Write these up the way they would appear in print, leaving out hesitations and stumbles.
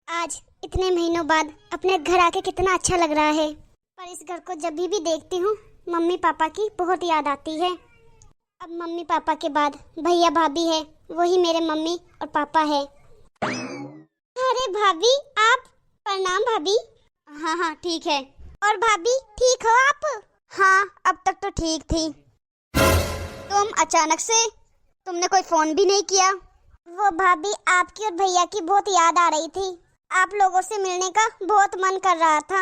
आज इतने महीनों बाद अपने घर आके कितना अच्छा लग रहा है। पर इस घर को जब भी देखती हूँ मम्मी पापा की बहुत याद आती है। अब मम्मी पापा के बाद भैया भाभी है, वही मेरे मम्मी और पापा है। अरे भाभी आप। प्रणाम भाभी। हाँ हाँ ठीक है। और भाभी ठीक हो आप? हाँ अब तक तो ठीक थी। तुम अचानक से, तुमने कोई फोन भी नहीं किया। वो भाभी आपकी और भैया की बहुत याद आ रही थी। आप लोगों से मिलने का बहुत मन कर रहा था।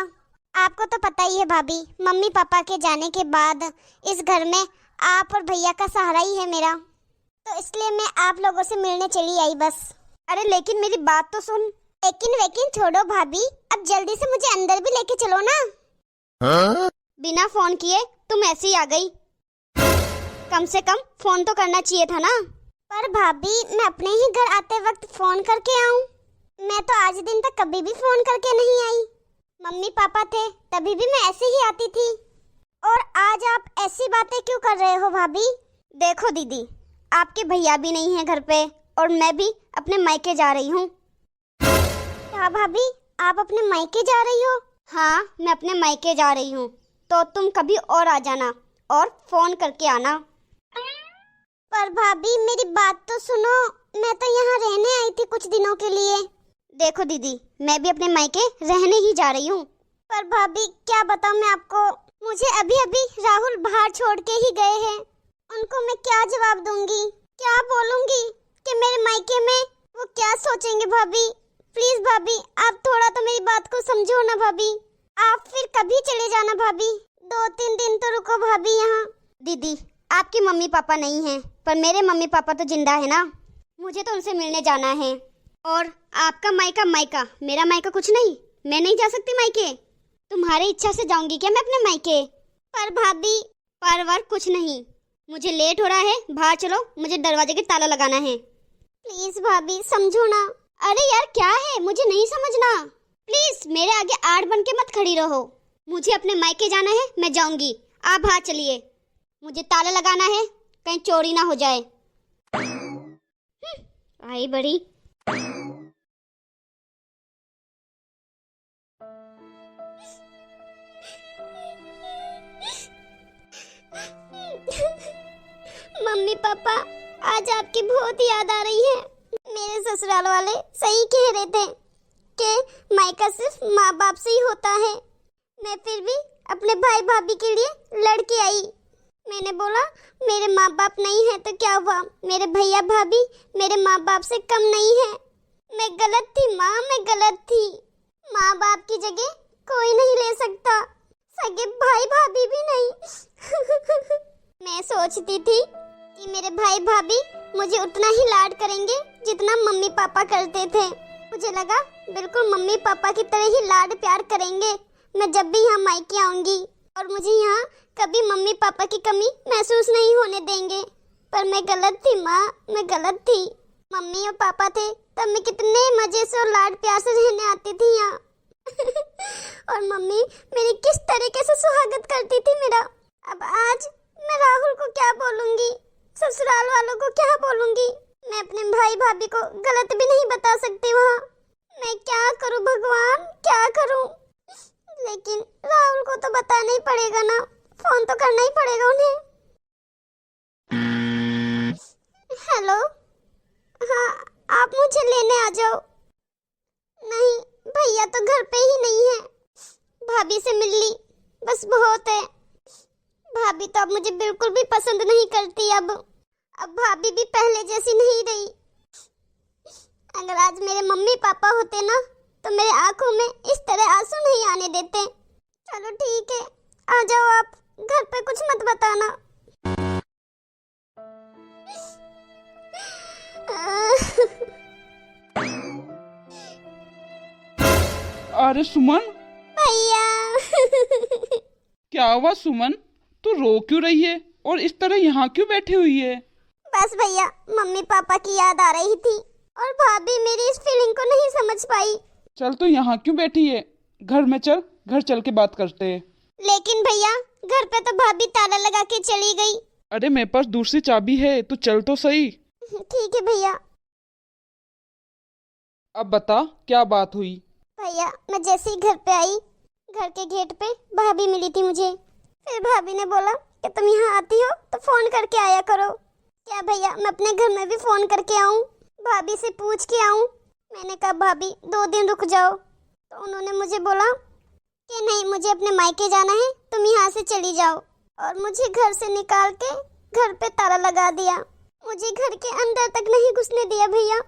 आपको तो पता ही है भाभी, मम्मी पापा के जाने के बाद इस घर में आप और भैया का सहारा ही है मेरा, तो इसलिए मैं आप लोगों से मिलने चली आई बस। अरे लेकिन मेरी बात तो सुन। लेकिन वेकिन छोड़ो भाभी, अब जल्दी से मुझे अंदर भी लेके चलो ना। हाँ? बिना फोन किए तुम ऐसे ही आ गई। कम से कम फोन तो करना चाहिए था ना। पर भाभी मैं अपने ही घर आते वक्त फोन करके आऊं? मैं तो आज दिन तक कभी भी फोन करके नहीं आई। मम्मी पापा थे तभी भी मैं ऐसे ही आती थी। और आज आप ऐसी बातें क्यों कर रहे हो भाभी? देखो दीदी, आपके भैया भी नहीं है घर पे और मैं भी अपने मायके जा रही हूँ। क्या भाभी, आप अपने मायके जा रही हो? हाँ मैं अपने मायके जा रही हूँ, तो तुम कभी और आ जाना और फोन करके आना। पर भाभी मेरी बात तो सुनो, मैं तो यहाँ रहने आई थी कुछ दिनों के लिए। देखो दीदी, मैं भी अपने मायके रहने ही जा रही हूँ। पर भाभी क्या बताऊँ मैं आपको, मुझे अभी अभी राहुल बाहर छोड़ के ही गए हैं। उनको मैं क्या जवाब दूंगी, क्या बोलूंगी कि मेरे मायके में वो क्या सोचेंगे? भाभी प्लीज भाभी, आप थोड़ा तो मेरी बात को समझो ना भाभी। आप फिर कभी चले जाना भाभी, 2-3 दिन तो रुको भाभी यहाँ। दीदी आपके मम्मी पापा नहीं हैं, पर मेरे मम्मी पापा तो जिंदा है ना। मुझे तो उनसे मिलने जाना है। और आपका मायका मायका, मेरा मायका कुछ नहीं। मैं नहीं जा सकती मायके। तुम्हारी इच्छा से जाऊंगी क्या मैं अपने मायके? पर भाभी, पर कुछ नहीं। मुझे लेट हो रहा है, बाहर चलो, मुझे दरवाजे के ताला लगाना है। प्लीज भाभी समझो ना। अरे यार क्या है, मुझे नहीं समझना। प्लीज मेरे आगे आड़ बन के मत खड़ी रहो। मुझे अपने मायके जाना है, मैं जाऊंगी। आप बाहर चलिए, मुझे ताला लगाना है, कहीं चोरी ना हो जाए। आई बड़ी। मम्मी पापा आज आपकी बहुत याद आ रही है। मेरे ससुराल वाले सही कह रहे थे कि मायका सिर्फ माँ बाप से ही होता है। मैं फिर भी अपने भाई भाभी के लिए लड़के आई। मैंने बोला मेरे माँ बाप नहीं है तो क्या हुआ, मेरे भैया भाभी मेरे माँ बाप से कम नहीं है। मैं गलत थी माँ, मैं गलत थी। माँ बाप की जगह कोई नहीं ले सकता, सगे भाई भाभी भी नहीं। मैं सोचती थी कि मेरे भाई भाभी मुझे उतना ही लाड करेंगे जितना मम्मी पापा करते थे। मुझे लगा बिल्कुल मम्मी पापा की तरह ही लाड प्यार करेंगे मैं जब भी यहाँ मायके आऊंगी, और मुझे यहाँ कभी मम्मी पापा की कमी महसूस नहीं होने देंगे। पर मैं गलत थी माँ, मैं गलत थी। मम्मी और पापा थे तब मैं कितने मजे से और लाड प्यार से रहने आती थी यहाँ। और मम्मी मेरी किस तरीके से सुहागत करती थी मेरा। अब आज मैं राहुल को क्या बोलूंगी, ससुराल वालों को क्या बोलूंगी? मैं अपने भाई भाभी को गलत भी नहीं बता सकती वहाँ। मैं क्या करूँ भगवान, क्या करूँ? लेकिन राहुल को तो बताना ही पड़ेगा ना, फोन तो करना ही पड़ेगा उन्हें। हेलो, हाँ आप मुझे लेने आ जाओ। नहीं भैया तो घर पे ही नहीं है, भाभी से मिल ली बस बहुत है। भाभी तो अब मुझे बिल्कुल भी पसंद नहीं करती। अब भाभी भी पहले जैसी नहीं रही। अगर आज मेरे मम्मी पापा होते ना तो मेरे आंखों में इस तरह आंसू नहीं आने देते। चलो ठीक है, आ जाओ आप, घर पे कुछ मत बताना। अरे सुमन, भैया। क्या हुआ सुमन? तू रो क्यों रही है और इस तरह यहाँ क्यों बैठी हुई है? बस भैया, मम्मी पापा की याद आ रही थी और भाभी मेरी इस फीलिंग को नहीं समझ पाई। चल तू यहाँ क्यों बैठी है, घर में चल, घर चल के बात करते हैं। लेकिन भैया घर पे तो भाभी ताला लगा के चली गई। अरे मेरे पास दूसरी चाबी है, तू चल तो सही। ठीक है भैया। अब बता क्या बात हुई। भैया मैं जैसे ही घर पे आई, घर के गेट पे भाभी मिली थी मुझे। फिर भाभी ने बोला कि तुम यहाँ आती हो तो फोन करके आया करो। क्या भैया मैं अपने घर में भी फोन करके आऊँ, भाभी से पूछ के आऊँ? मैंने कहा भाभी 2 दिन रुक जाओ, तो उन्होंने मुझे बोला कि नहीं, मुझे अपने मायके जाना है, तुम यहाँ से चली जाओ। और मुझे घर से निकाल के घर पे ताला लगा दिया, मुझे घर के अंदर तक नहीं घुसने दिया। भैया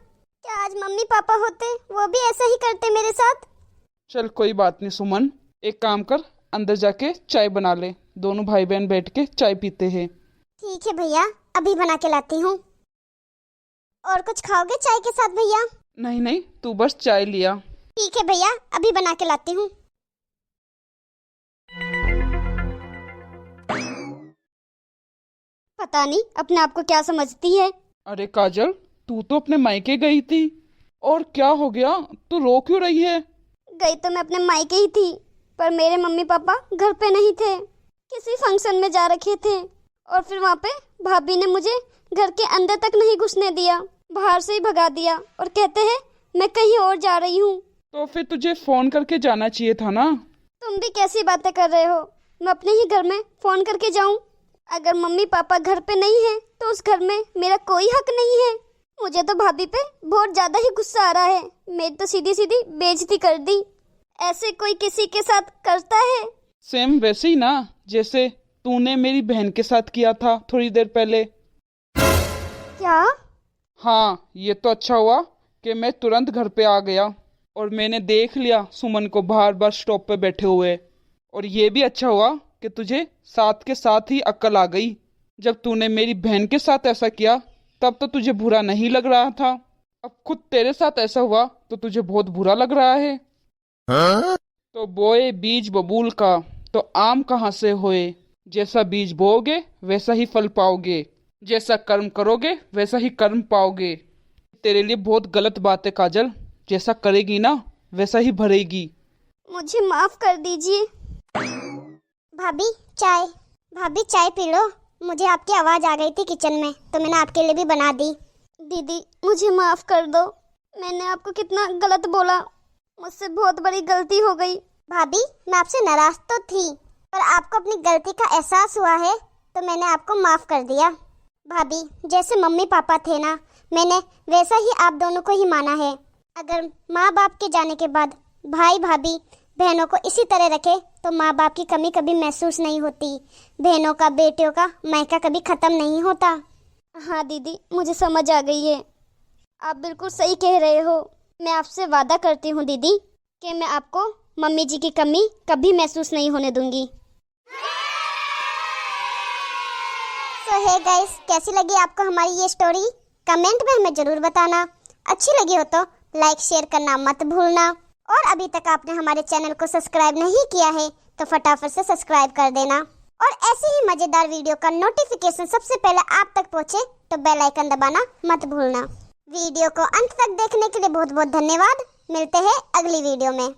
क्या आज मम्मी पापा होते वो भी ऐसा ही करते मेरे साथ? चल कोई बात नहीं सुमन, एक काम कर, अंदर जाके चाय बना ले, दोनों भाई बहन बैठ के चाय पीते हैं। ठीक है भैया, अभी बना के लाती हूँ। और कुछ खाओगे चाय के साथ भैया? नहीं नहीं, तू बस चाय लिया। ठीक है भैया, अभी बना के लाती हूँ। पता नहीं अपने आप को क्या समझती है। अरे काजल, तू तो अपने मायके गई थी, और क्या हो गया, तू रो क्यों रही है? गई तो मैं अपने मायके ही थी, पर मेरे मम्मी पापा घर पे नहीं थे, किसी फंक्शन में जा रखे थे। और फिर वहाँ पे भाभी ने मुझे घर के अंदर तक नहीं घुसने दिया, बाहर से ही भगा दिया और कहते हैं मैं कहीं और जा रही हूँ। तो फिर तुझे फोन करके जाना चाहिए था ना। तुम भी कैसी बातें कर रहे हो? मैं अपने ही घर में फोन करके जाऊं? अगर मम्मी पापा घर पे नहीं है तो उस घर में मेरा कोई हक नहीं है। मुझे तो भाभी पे बहुत ज्यादा ही गुस्सा आ रहा है, मेरी तो सीधी सीधी बेइज्जती कर दी। ऐसे कोई किसी के साथ करता है? सेम वैसे ही ना, जैसे तूने मेरी बहन के साथ किया था थोड़ी देर पहले। क्या? हाँ, ये तो अच्छा हुआ कि मैं तुरंत घर पे आ गया और मैंने देख लिया सुमन को बाहर बस स्टॉप पे बैठे हुए। और ये भी अच्छा हुआ कि तुझे साथ के साथ ही अक्ल आ गई। जब तूने मेरी बहन के साथ ऐसा किया तब तो तुझे बुरा नहीं लग रहा था, अब खुद तेरे साथ ऐसा हुआ तो तुझे बहुत बुरा लग रहा है। तो बोए बीज बबूल का, तो आम कहाँ से होए। जैसा बीज बोओगे वैसा ही फल पाओगे, जैसा कर्म करोगे वैसा ही कर्म पाओगे। तेरे लिए बहुत गलत बात है काजल, जैसा करेगी ना वैसा ही भरेगी। मुझे माफ कर दीजिए। भाभी चाय, भाभी चाय पी लो। मुझे आपकी आवाज आ गई थी किचन में तो मैंने आपके लिए भी बना दी। दीदी मुझे माफ कर दो, मैंने आपको कितना गलत बोला, मुझसे बहुत बड़ी गलती हो गई। भाभी मैं आपसे नाराज तो थी, पर आपको अपनी गलती का एहसास हुआ है तो मैंने आपको माफ कर दिया। भाभी जैसे मम्मी पापा थे ना, मैंने वैसा ही आप दोनों को ही माना है। अगर माँ बाप के जाने के बाद भाई भाभी बहनों को इसी तरह रखे तो माँ बाप की कमी कभी महसूस नहीं होती, बहनों का बेटियों का मायका कभी ख़त्म नहीं होता। हाँ दीदी मुझे समझ आ गई है, आप बिल्कुल सही कह रहे हो। मैं आपसे वादा करती हूँ दीदी कि मैं आपको मम्मी जी की कमी कभी महसूस नहीं होने दूंगी। सो हे गाइस, कैसी लगी आपको हमारी ये स्टोरी? कमेंट में हमें ज़रूर बताना। अच्छी लगी हो तो लाइक शेयर करना मत भूलना। और अभी तक आपने हमारे चैनल को सब्सक्राइब नहीं किया है तो फटाफट से सब्सक्राइब कर देना। और ऐसी ही मज़ेदार वीडियो का नोटिफिकेशन सबसे पहले आप तक पहुँचे तो बेल आइकन दबाना मत भूलना। वीडियो को अंत तक देखने के लिए बहुत बहुत धन्यवाद। मिलते हैं अगली वीडियो में।